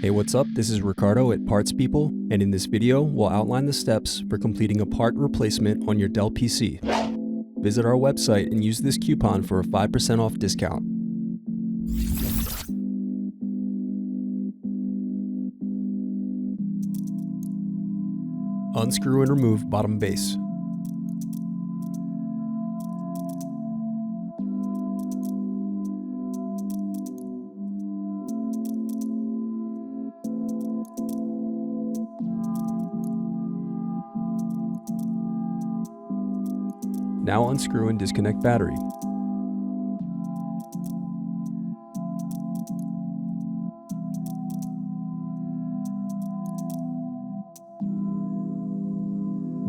Hey, what's up? This is Ricardo at Parts People, and in this video, we'll outline the steps for completing a part replacement on your Dell PC. Visit our website and use this coupon for a 5% off discount. Unscrew and remove bottom base. Now unscrew and disconnect battery.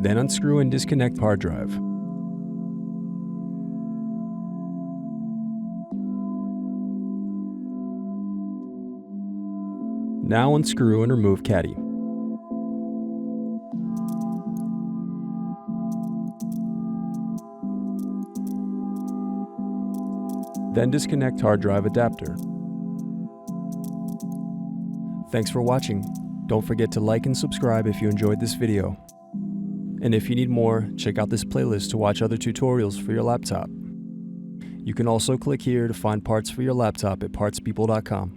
Then unscrew and disconnect hard drive. Now unscrew and remove caddy. Then disconnect hard drive adapter. Thanks for watching. Don't forget to like and subscribe if you enjoyed this video. And if you need more, check out this playlist to watch other tutorials for your laptop. You can also click here to find parts for your laptop at partspeople.com.